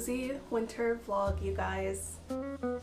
cozy winter vlog, you guys.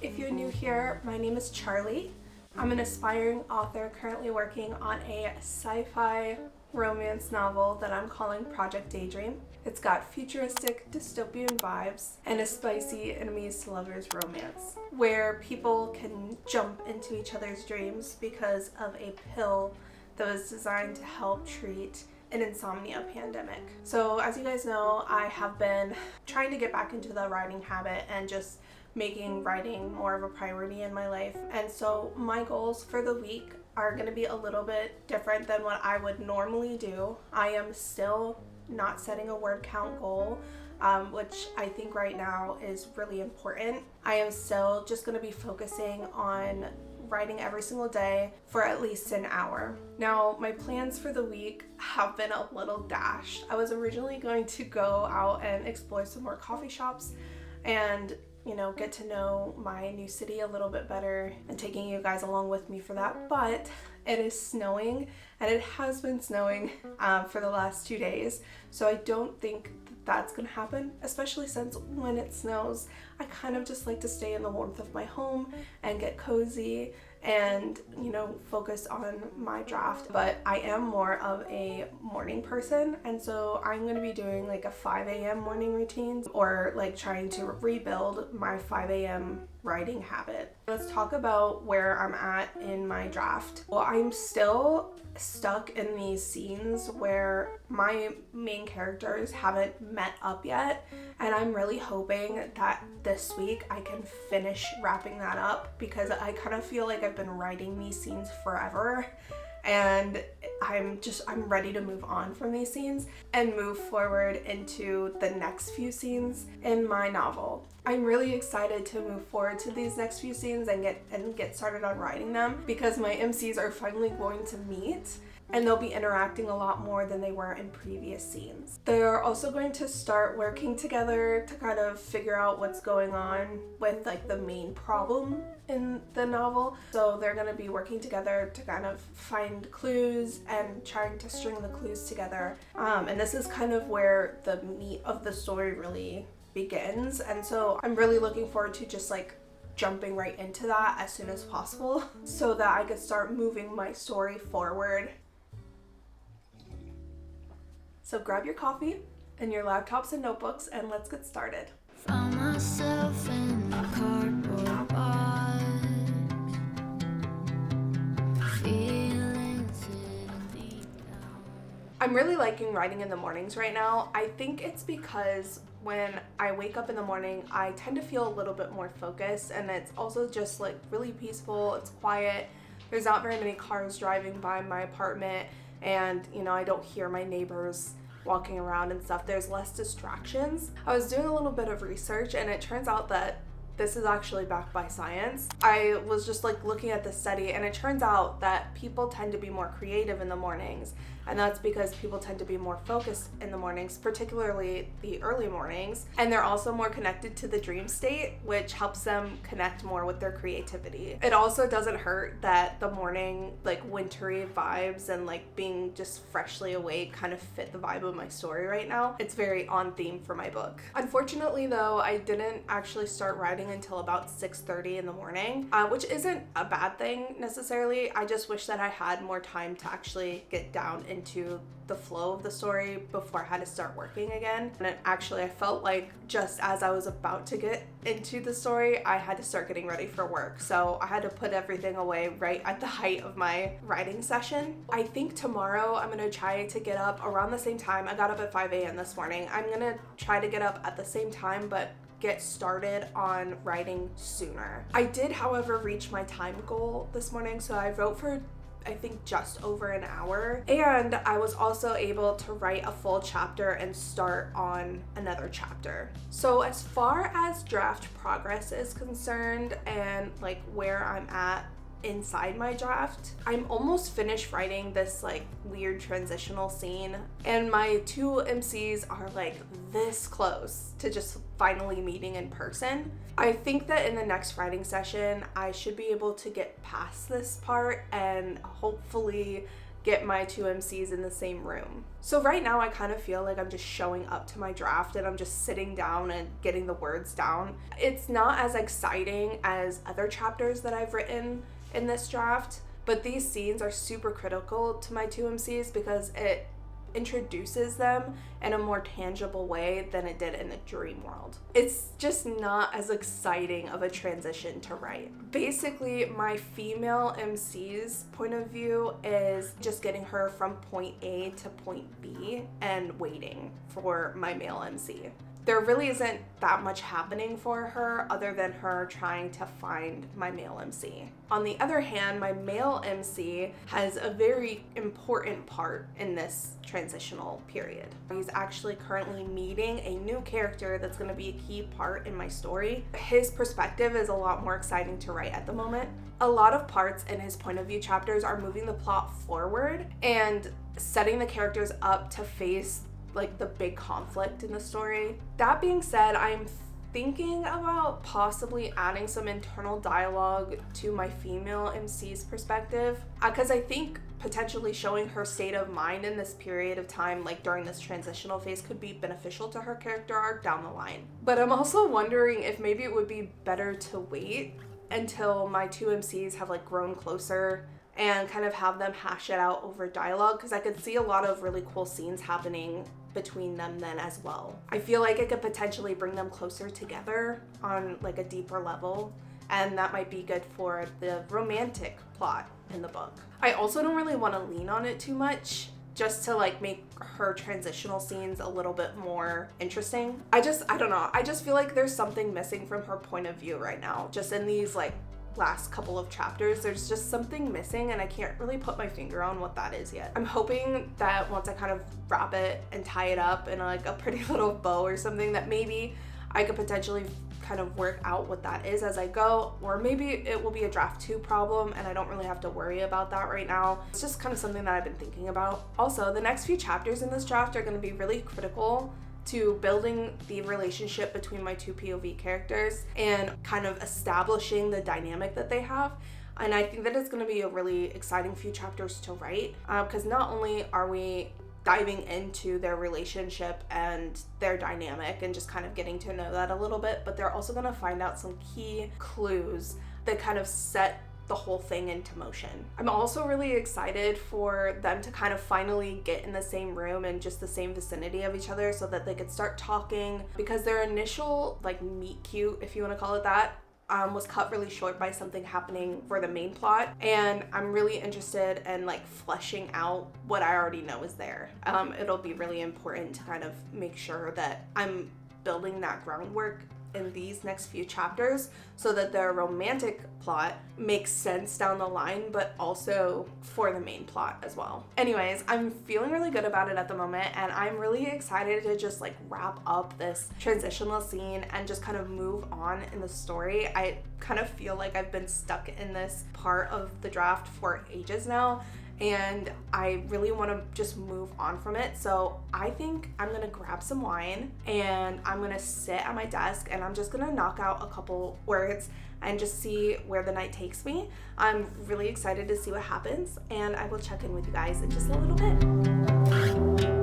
If you're new here, my name is Charlie. I'm an aspiring author currently working on a sci-fi romance novel that I'm calling Project Daydream. It's got futuristic dystopian vibes and a spicy enemies to lovers romance where people can jump into each other's dreams because of a pill that was designed to help treat an insomnia pandemic. So as you guys know, I have been trying to get back into the writing habit and just making writing more of a priority in my life. And so my goals for the week are going to be a little bit different than what I would normally do. I am still not setting a word count goal, which I think right now is really important. I am still just going to be focusing on writing every single day for at least an hour. Now, my plans for the week have been a little dashed. I was originally going to go out and explore some more coffee shops and get to know my new city a little bit better and taking you guys along with me for that. But it is snowing, and it has been snowing for the last 2 days. So I don't think that's gonna happen, especially since when it snows, I kind of just like to stay in the warmth of my home and get cozy and focus on my draft. But I am more of a morning person, and so I'm going to be doing like a 5 a.m. morning routine, or like trying to rebuild my 5 a.m. writing habit. Let's talk about where I'm at in my draft. Well, I'm still stuck in these scenes where my main characters haven't met up yet, and I'm really hoping that this week I can finish wrapping that up, because I kind of feel like I've been writing these scenes forever, and I'm ready to move on from these scenes and move forward into the next few scenes in my novel. I'm really excited to move forward to these next few scenes and get started on writing them, because my MCs are finally going to meet and they'll be interacting a lot more than they were in previous scenes. They're also going to start working together to kind of figure out what's going on with like the main problem in the novel. So they're going to be working together to kind of find clues and trying to string the clues together. And this is kind of where the meat of the story really begins. And so I'm really looking forward to just like jumping right into that as soon as possible so that I could start moving my story forward. So grab your coffee and your laptops and notebooks and let's get started. Found myself in the cardboard box, feeling sitting deep down. I'm really liking writing in the mornings right now. I think it's because when I wake up in the morning, I tend to feel a little bit more focused, and it's also just like really peaceful. It's quiet. There's not very many cars driving by my apartment, and I don't hear my neighbors walking around and stuff. There's less distractions. I was doing a little bit of research, and it turns out that this is actually backed by science. I was just like looking at the study, and it turns out that people tend to be more creative in the mornings, and that's because people tend to be more focused in the mornings, particularly the early mornings, and they're also more connected to the dream state, which helps them connect more with their creativity. It also doesn't hurt that the morning like wintry vibes and like being just freshly awake kind of fit the vibe of my story right now. It's very on theme for my book. Unfortunately though, I didn't actually start writing until about 6:30 in the morning, which isn't a bad thing necessarily. I just wish that I had more time to actually get down into the flow of the story before I had to start working again. And I felt like just as I was about to get into the story, I had to start getting ready for work. So I had to put everything away right at the height of my writing session. I think tomorrow I'm gonna try to get up around the same time. I got up at 5 a.m. this morning. I'm gonna try to get up at the same time, but get started on writing sooner. I did, however, reach my time goal this morning, so I wrote for I think just over an hour, and I was also able to write a full chapter and start on another chapter. So as far as draft progress is concerned and like where I'm at inside my draft, I'm almost finished writing this like weird transitional scene, and my two MCs are like this close to just finally meeting in person. I think that in the next writing session I should be able to get past this part and hopefully get my two MCs in the same room. So right now I kind of feel like I'm just showing up to my draft and I'm just sitting down and getting the words down. It's not as exciting as other chapters that I've written in this draft, but these scenes are super critical to my two MCs because it introduces them in a more tangible way than it did in the dream world. It's just not as exciting of a transition to write. Basically, my female MC's point of view is just getting her from point A to point B and waiting for my male MC. There really isn't that much happening for her other than her trying to find my male MC. On the other hand, my male MC has a very important part in this transitional period. He's actually currently meeting a new character that's going to be a key part in my story. His perspective is a lot more exciting to write at the moment. A lot of parts in his point of view chapters are moving the plot forward and setting the characters up to face like the big conflict in the story. That being said, I'm thinking about possibly adding some internal dialogue to my female MC's perspective because I think potentially showing her state of mind in this period of time, like during this transitional phase, could be beneficial to her character arc down the line. But I'm also wondering if maybe it would be better to wait until my two MCs have like grown closer and kind of have them hash it out over dialogue, because I could see a lot of really cool scenes happening between them then as well. I feel like it could potentially bring them closer together on like a deeper level, and that might be good for the romantic plot in the book. I also don't really want to lean on it too much, just to like make her transitional scenes a little bit more interesting. I don't know. I just feel like there's something missing from her point of view right now. Just in these like last couple of chapters, there's just something missing and I can't really put my finger on what that is yet. I'm hoping that once I kind of wrap it and tie it up in like a pretty little bow or something, that maybe I could potentially kind of work out what that is as I go, or maybe it will be a draft 2 problem and I don't really have to worry about that right now. It's just kind of something that I've been thinking about. Also, the next few chapters in this draft are going to be really critical to building the relationship between my two POV characters and kind of establishing the dynamic that they have. And I think that it's going to be a really exciting few chapters to write, because not only are we diving into their relationship and their dynamic and just kind of getting to know that a little bit, but they're also going to find out some key clues that kind of set the whole thing into motion. I'm also really excited for them to kind of finally get in the same room and just the same vicinity of each other so that they could start talking, because their initial like meet cute, if you want to call it that, was cut really short by something happening for the main plot, and I'm really interested in like fleshing out what I already know is there. It'll be really important to kind of make sure that I'm building that groundwork in these next few chapters so that the romantic plot makes sense down the line, but also for the main plot as well. Anyways, I'm feeling really good about it at the moment, and I'm really excited to just like wrap up this transitional scene and just kind of move on in the story. I kind of feel like I've been stuck in this part of the draft for ages now, and I really want to just move on from it. So I think I'm gonna grab some wine and I'm gonna sit at my desk and I'm just gonna knock out a couple words and just see where the night takes me. I'm really excited to see what happens, and I will check in with you guys in just a little bit.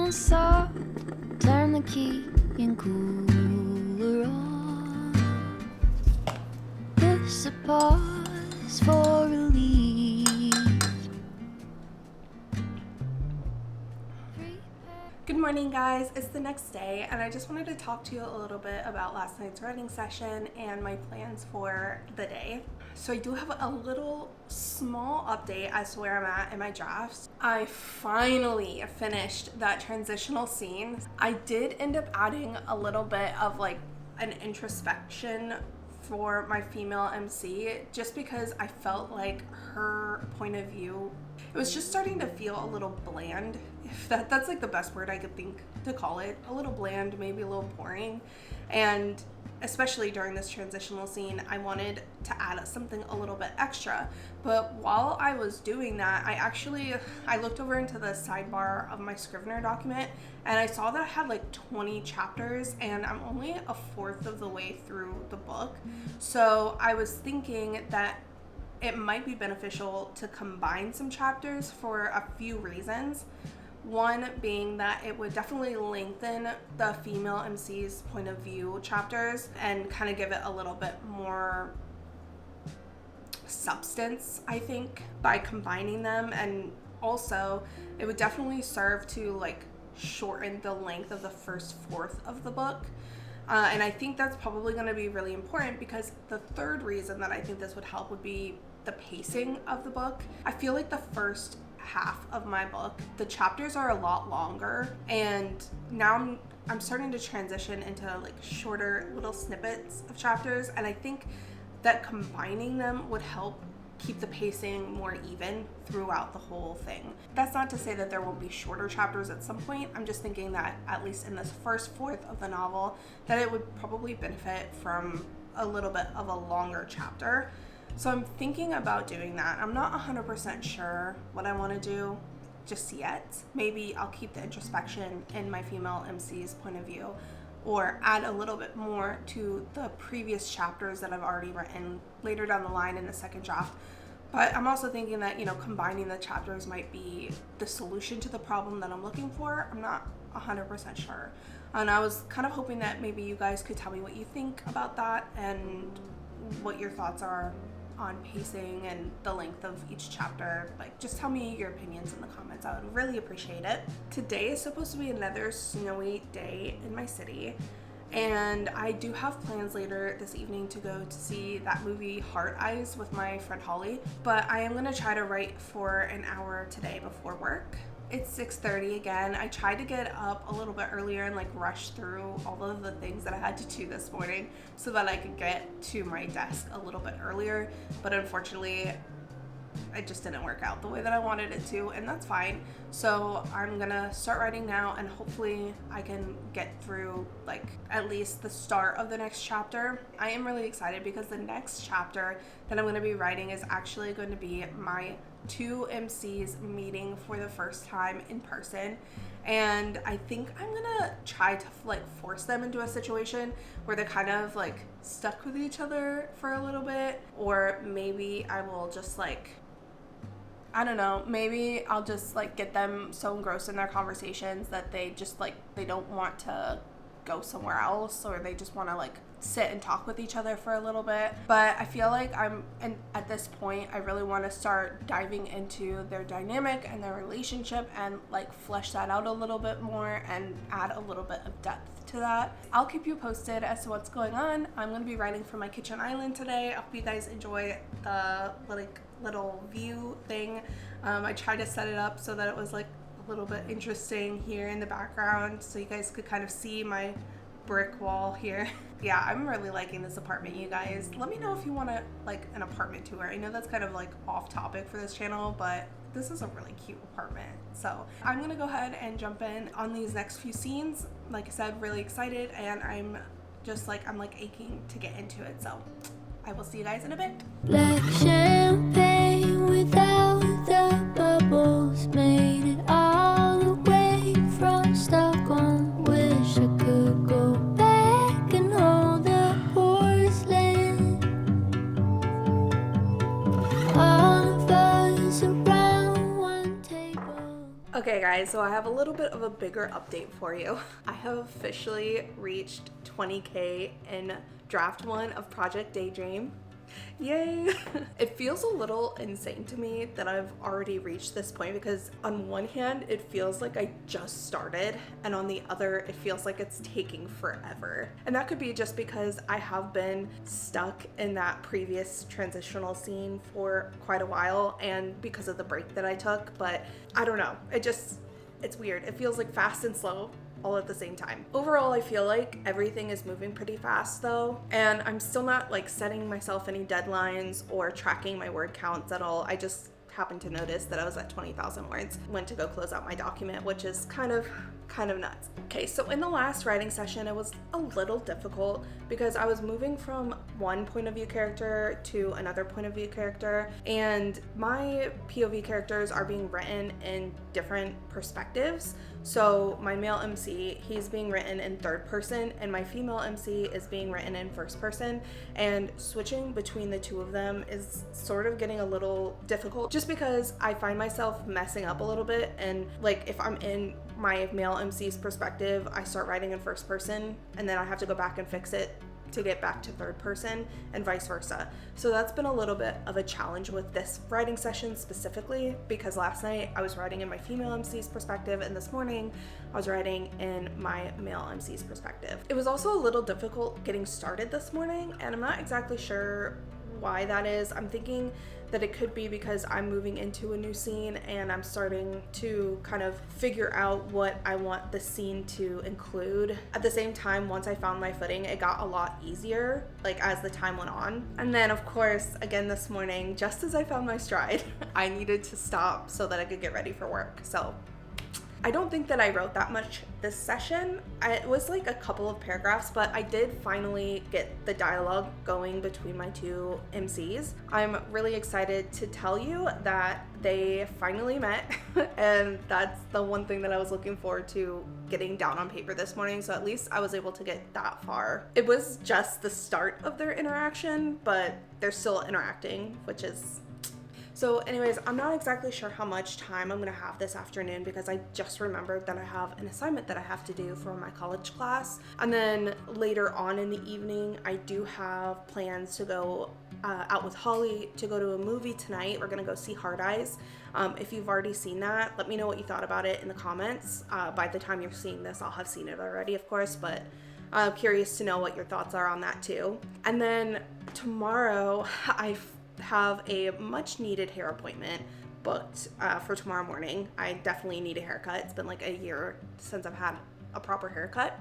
So turn the key and cooler on. This a pause for relief. Good morning, guys. It's the next day, and I just wanted to talk to you a little bit about last night's writing session and my plans for the day. So I do have a little small update as to where I'm at in my drafts. I finally finished that transitional scene. I did end up adding a little bit of like an introspection for my female MC just because I felt like her point of view, it was just starting to feel a little bland, if that's like the best word I could think to call it. A little bland, maybe a little boring. And especially during this transitional scene, I wanted to add something a little bit extra. But while I was doing that, I looked over into the sidebar of my Scrivener document and I saw that I had like 20 chapters and I'm only a fourth of the way through the book. So I was thinking that it might be beneficial to combine some chapters for a few reasons. One being that it would definitely lengthen the female MC's point of view chapters and kind of give it a little bit more substance, I think, by combining them. And also it would definitely serve to like shorten the length of the first fourth of the book. And I think that's probably going to be really important because the third reason that I think this would help would be the pacing of the book. I feel like the first half of my book, the chapters are a lot longer, and now I'm starting to transition into like shorter little snippets of chapters, and I think that combining them would help keep the pacing more even throughout the whole thing. That's not to say that there won't be shorter chapters at some point. I'm just thinking that at least in this first fourth of the novel that it would probably benefit from a little bit of a longer chapter. So I'm thinking about doing that. I'm not 100% sure what I want to do just yet. Maybe I'll keep the introspection in my female MC's point of view or add a little bit more to the previous chapters that I've already written later down the line in the second draft. But I'm also thinking that, combining the chapters might be the solution to the problem that I'm looking for. I'm not 100% sure. And I was kind of hoping that maybe you guys could tell me what you think about that and what your thoughts are on pacing and the length of each chapter. Like, just tell me your opinions in the comments. I would really appreciate it. Today is supposed to be another snowy day in my city, and I do have plans later this evening to go to see that movie Heart Eyes with my friend Holly, but I am going to try to write for an hour today before work. It's 6:30 again. I tried to get up a little bit earlier and like rush through all of the things that I had to do this morning so that I could get to my desk a little bit earlier, but unfortunately it just didn't work out the way that I wanted it to, and that's fine. So I'm gonna start writing now, and hopefully I can get through like at least the start of the next chapter. I am really excited because the next chapter that I'm going to be writing is actually going to be my two MCs meeting for the first time in person, and I think I'm gonna try to like force them into a situation where they're kind of like stuck with each other for a little bit, or maybe I will just like, I don't know, maybe I'll just like get them so engrossed in their conversations that they just like, they don't want to go somewhere else, or they just want to like sit and talk with each other for a little bit. But I feel like at this point I really want to start diving into their dynamic and their relationship and like flesh that out a little bit more and add a little bit of depth to that. I'll keep you posted as to what's going on. I'm going to be writing from my kitchen island today. I hope you guys enjoy the like little view thing. I tried to set it up so that it was like a little bit interesting here in the background so you guys could kind of see my brick wall here. Yeah, I'm really liking this apartment, you guys. Let me know if you want like an apartment tour. I know that's kind of like off topic for this channel, but this is a really cute apartment. So I'm gonna go ahead and jump in on these next few scenes. Like I said, really excited, and I'm like aching to get into it. So I will see you guys in a bit. Black champagne without the bubbles, made it all the way from Stockholm. Wish I could go back and hold the porcelain. All of us around one table. Okay guys, so I have a little bit of a bigger update for you. I have officially reached 20K in draft 1 of Project Daydream. Yay! It feels a little insane to me that I've already reached this point, because on one hand it feels like I just started, and on the other it feels like it's taking forever. And that could be just because I have been stuck in that previous transitional scene for quite a while, and because of the break that I took, but I don't know, it's weird. It feels like fast and slow all at the same time. Overall, I feel like everything is moving pretty fast though, and I'm still not like setting myself any deadlines or tracking my word counts at all. I just happened to notice that I was at 20,000 words. Went to go close out my document, which is kind of nuts. Okay, so in the last writing session, it was a little difficult because I was moving from one point of view character to another point of view character, and my POV characters are being written in different perspectives. So my male MC, he's being written in third person, and my female MC is being written in first person, and switching between the two of them is sort of getting a little difficult just because I find myself messing up a little bit. And like if I'm in my male MC's perspective, I start writing in first person, and then I have to go back and fix it to get back to third person, and vice versa. So that's been a little bit of a challenge with this writing session specifically, because last night I was writing in my female MC's perspective, and this morning I was writing in my male MC's perspective. It was also a little difficult getting started this morning, and I'm not exactly sure why that is. I'm thinking that it could be because I'm moving into a new scene and I'm starting to kind of figure out what I want the scene to include. At the same time, once I found my footing, it got a lot easier, like as the time went on. And then of course, again this morning, just as I found my stride, I needed to stop so that I could get ready for work. So I don't think that I wrote that much this session. It was like a couple of paragraphs, but I did finally get the dialogue going between my two MCs. I'm really excited to tell you that they finally met, and that's the one thing that I was looking forward to getting down on paper this morning, so at least I was able to get that far. It was just the start of their interaction, but they're still interacting, which is... So anyways, I'm not exactly sure how much time I'm gonna have this afternoon because I just remembered that I have an assignment that I have to do for my college class. And then later on in the evening, I do have plans to go out with Holly to go to a movie tonight. We're gonna go see Hard Eyes. If you've already seen that, let me know what you thought about it in the comments. By the time you're seeing this, I'll have seen it already, of course, but I'm curious to know what your thoughts are on that too. And then tomorrow, I have a much needed hair appointment booked for tomorrow morning. I definitely need a haircut. It's been like a year since I've had a proper haircut.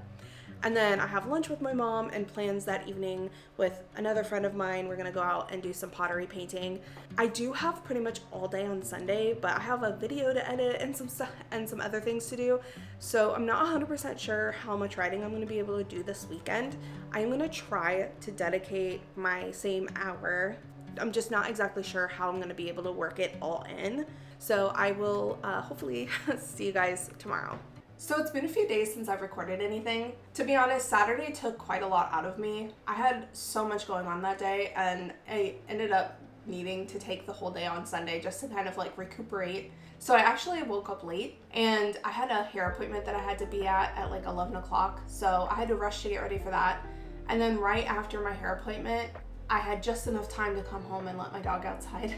And then I have lunch with my mom and plans that evening with another friend of mine. We're gonna go out and do some pottery painting. I do have pretty much all day on Sunday, but I have a video to edit and some stuff and some other things to do. So I'm not 100% sure how much writing I'm gonna be able to do this weekend. I'm gonna try to dedicate my same hour. I'm just not exactly sure how I'm going to be able to work it all in. So I will hopefully see you guys tomorrow. So it's been a few days since I've recorded anything. To be honest, Saturday took quite a lot out of me. I had so much going on that day, and I ended up needing to take the whole day on Sunday just to kind of like recuperate. So I actually woke up late, and I had a hair appointment that I had to be at like 11 o'clock. So I had to rush to get ready for that. And then right after my hair appointment, I had just enough time to come home and let my dog outside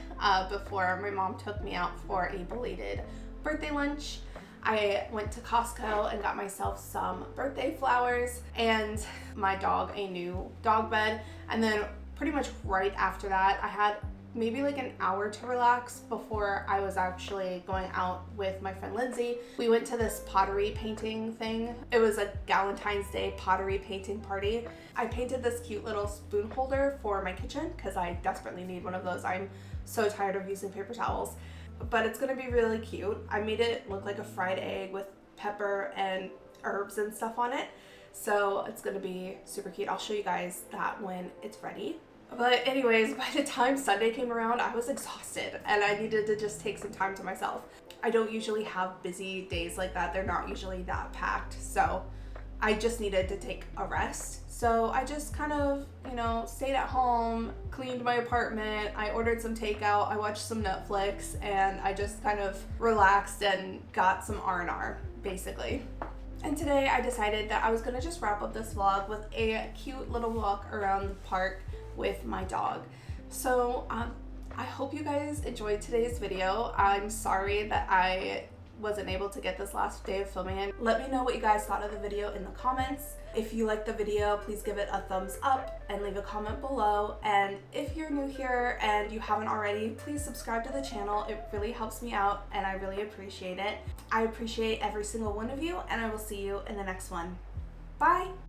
before my mom took me out for a belated birthday lunch. I went to Costco and got myself some birthday flowers and my dog a new dog bed. And then pretty much right after that, I had maybe like an hour to relax before I was actually going out with my friend Lindsay. We went to this pottery painting thing. It was a Valentine's Day pottery painting party. I painted this cute little spoon holder for my kitchen because I desperately need one of those. I'm so tired of using paper towels, but it's gonna be really cute. I made it look like a fried egg with pepper and herbs and stuff on it. So it's gonna be super cute. I'll show you guys that when it's ready. But anyways, by the time Sunday came around, I was exhausted and I needed to just take some time to myself. I don't usually have busy days like that. They're not usually that packed. So I just needed to take a rest. So I just kind of, stayed at home, cleaned my apartment. I ordered some takeout. I watched some Netflix, and I just kind of relaxed and got some R&R basically. And today I decided that I was gonna just wrap up this vlog with a cute little walk around the park with my dog. So I hope you guys enjoyed today's video. I'm sorry that I wasn't able to get this last day of filming it. Let me know what you guys thought of the video in the comments. If you liked the video, please give it a thumbs up and leave a comment below. And if you're new here and you haven't already, please subscribe to the channel. It really helps me out and I really appreciate it. I appreciate every single one of you, and I will see you in the next one. Bye!